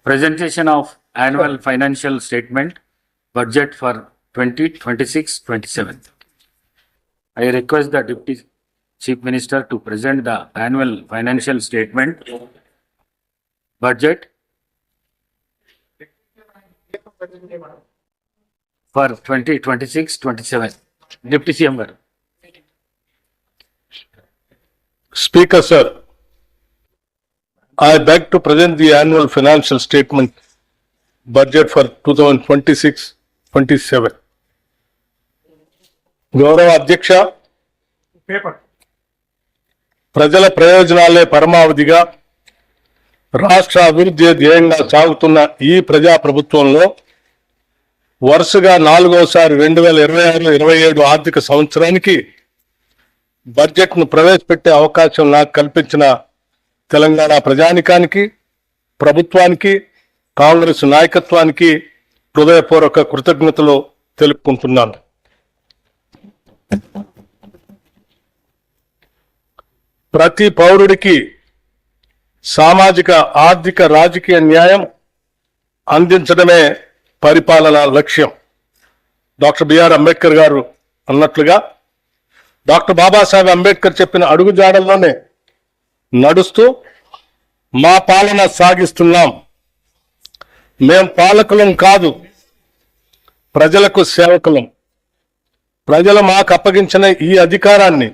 Presentation of annual financial statement, budget for 2026-27. I request the Deputy Chief Minister to present the annual financial statement, budget for 2026-27. Deputy CM garu. Speaker, sir, I beg to present the annual financial statement budget for 2026-27. గౌరవ అధ్యక్ష, ప్రజల ప్రయోజనాలే పరమావధిగా రాష్ట్ర అభివృద్ధి ధ్యేయంగా సాగుతున్న ఈ ప్రజా ప్రభుత్వంలో వరుసగా 4వసారి 2026-27 ఆర్థిక సంవత్సరానికి బడ్జెట్ను ప్రవేశపెట్టే అవకాశం నాకు కల్పించిన తెలంగాణ ప్రజానికానికి, ప్రభుత్వానికి, కాంగ్రెస్ నాయకత్వానికి హృదయపూర్వక కృతజ్ఞతలు తెలుపుకుంటున్నాను. ప్రతి పౌరుడికి సామాజిక, ఆర్థిక, రాజకీయ న్యాయం అందించడమే పరిపాలన లక్ష్యం. డాక్టర్ బిఆర్ అంబేద్కర్ గారు అన్నట్లుగా డాక్టర్ బాబాసాహెబ్ అంబేద్కర్ చెప్పిన అడుగుజాడల్లోనే నడుస్తూ మా పాలన సాగిస్తున్నాం. మేం పాలకులం కాదు, ప్రజలకు సేవకులం. ప్రజలు మాకు అప్పగించిన ఈ అధికారాన్ని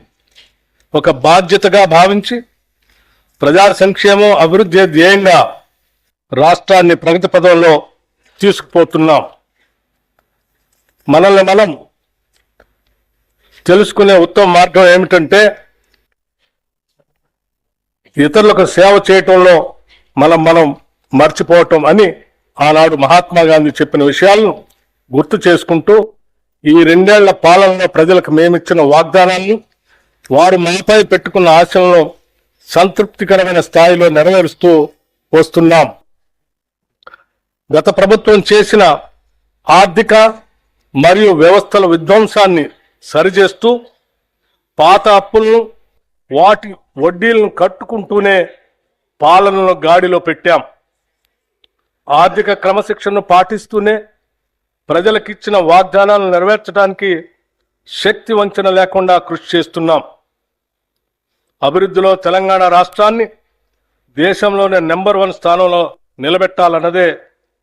ఒక బాధ్యతగా భావించి ప్రజా సంక్షేమం, అభివృద్ధి ధ్యేయంగా రాష్ట్రాన్ని ప్రగతి పథంలో తీసుకుపోతున్నాం. మనల్ని మనం తెలుసుకునే ఉత్తమ మార్గం ఏమిటంటే ఇతరులకు సేవ చేయటంలో మనం మర్చిపోవటం అని ఆనాడు మహాత్మా గాంధీ చెప్పిన విషయాలను గుర్తు చేసుకుంటూ ఈ 2 ఏళ్ల పాలనలో ప్రజలకు మేమిచ్చిన వాగ్దానాలను, వారు మాపై పెట్టుకున్న ఆశలను సంతృప్తికరమైన స్థాయిలో నెరవేరుస్తూ వస్తున్నాం. గత ప్రభుత్వం చేసిన ఆర్థిక మరియు వ్యవస్థల విధ్వంసాన్ని సరిచేస్తూ పాత అప్పులను, వాటి వడ్డీలను కట్టుకుంటూనే పాలనను గాడిలో పెట్టాం. ఆర్థిక క్రమశిక్షణను పాటిస్తూనే ప్రజలకిచ్చిన వాగ్దానాలను నెరవేర్చడానికి శక్తి వంచన లేకుండా కృషి చేస్తున్నాం. అభివృద్ధిలో తెలంగాణ రాష్ట్రాన్ని దేశంలోనే నెంబర్ 1 స్థానంలో నిలబెట్టాలన్నదే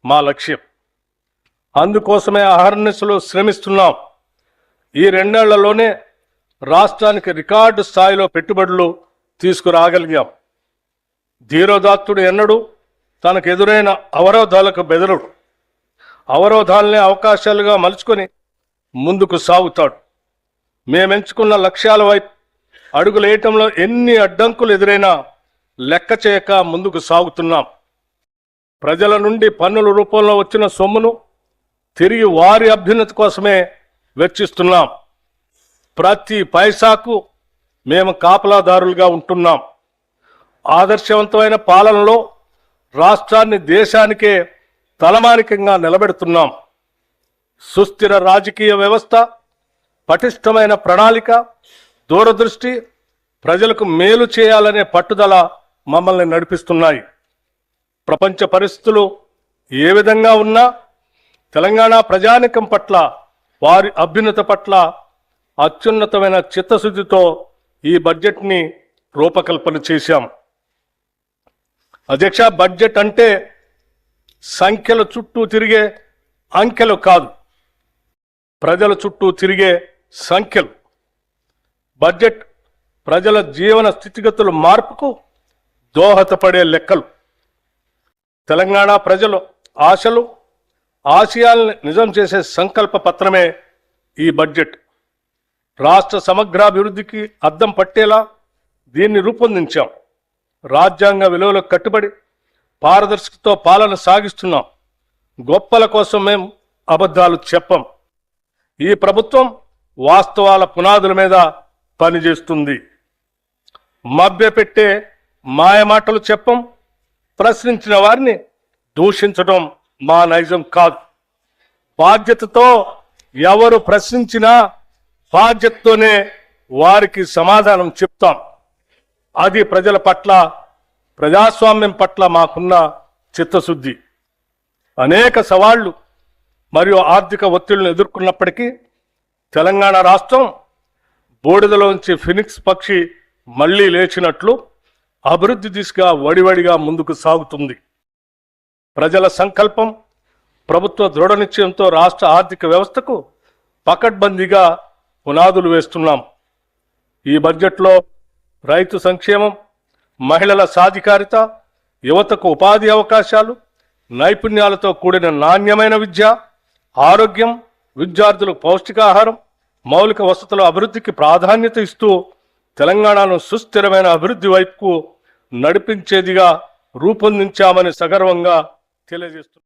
మా లక్ష్యం. అందుకోసమే అహర్నిశలు శ్రమిస్తున్నాం. ఈ 2 ఏళ్లలోనే రాష్ట్రానికి రికార్డు స్థాయిలో పెట్టుబడులు తీసుకురాగలిగాం. ధీరోదాత్తుడు ఎన్నడూ తనకు ఎదురైన అవరోధాలకు బెదరుడు. అవరోధాలనే అవకాశాలుగా మలుచుకొని ముందుకు సాగుతాడు. మేమెంచుకున్న లక్ష్యాల వైపు అడుగులేయటంలో ఎన్ని అడ్డంకులు ఎదురైనా లెక్క చేయక ముందుకు సాగుతున్నాం. ప్రజల నుండి పన్నుల రూపంలో వచ్చిన సొమ్మును తిరిగి వారి అభ్యున్నతి కోసమే వెచ్చిస్తున్నాం. ప్రతి పైసాకు మేము కాపలాదారులుగా ఉంటున్నాం. ఆదర్శవంతమైన పాలనలో రాష్ట్రాన్ని దేశానికే తలమానికంగా నిలబెడుతున్నాం. సుస్థిర రాజకీయ వ్యవస్థ, పటిష్టమైన ప్రణాళిక, దూరదృష్టి, ప్రజలకు మేలు చేయాలనే పట్టుదల మమ్మల్ని నడిపిస్తున్నాయి. ప్రపంచ పరిస్థితులు ఏ విధంగా ఉన్నా తెలంగాణ ప్రజానికం పట్ల, వారి అభ్యున్నత పట్ల అత్యున్నతమైన చిత్తశుద్ధితో ఈ బడ్జెట్ని రూపకల్పన చేశాం. అధ్యక్ష, బడ్జెట్ అంటే సంఖ్యల చుట్టూ తిరిగే అంకెలు కాదు, ప్రజల చుట్టూ తిరిగే సంఖ్యలు. బడ్జెట్ ప్రజల జీవన స్థితిగతుల మార్పుకు దోహదపడే లెక్కలు. తెలంగాణ ప్రజలు ఆశలు, ఆశయాలను నిజం చేసే సంకల్ప పత్రమే ఈ బడ్జెట్. రాష్ట్ర సమగ్రాభివృద్ధికి అద్దం పట్టేలా దీన్ని రూపొందించాం. రాజ్యాంగ విలువలకు కట్టుబడి పారదర్శకతో పాలన సాగిస్తున్నాం. గొప్పల కోసం మేం అబద్ధాలు చెప్పం. ఈ ప్రభుత్వం వాస్తవాల పునాదుల మీద పనిచేస్తుంది. మభ్యపెట్టే మాయమాటలు చెప్పం. ప్రశ్నించిన వారిని దూషించడం మా నైజం కాదు. బాధ్యతతో ఎవరు ప్రశ్నించినా బాధ్యతతోనే వారికి సమాధానం చెప్తాం. అది ప్రజల పట్ల, ప్రజాస్వామ్యం పట్ల మాకున్న చిత్తశుద్ధి. అనేక సవాళ్లు మరియు ఆర్థిక ఒత్తిళ్లను ఎదుర్కొన్నప్పటికీ తెలంగాణ రాష్ట్రం బూడిదలోంచి ఫినిక్స్ పక్షి మళ్లీ లేచినట్లు అభివృద్ధి దిశగా వడివడిగా ముందుకు సాగుతుంది. ప్రజల సంకల్పం, ప్రభుత్వ దృఢ నిశ్చయంతో రాష్ట్ర ఆర్థిక వ్యవస్థకు పకడ్బందీగా పునాదులు వేస్తున్నాం. ఈ బడ్జెట్లో రైతు సంక్షేమం, మహిళల సాధికారిత, యువతకు ఉపాధి అవకాశాలు, నైపుణ్యాలతో కూడిన నాణ్యమైన విద్య, ఆరోగ్యం, విద్యార్థులకు పౌష్టికాహారం, మౌలిక వసతుల అభివృద్ధికి ప్రాధాన్యత ఇస్తూ తెలంగాణను సుస్థిరమైన అభివృద్ధి వైపుకు నడిపించేదిగా రూపొందించామని సగర్వంగా తెలియజేస్తున్నాం.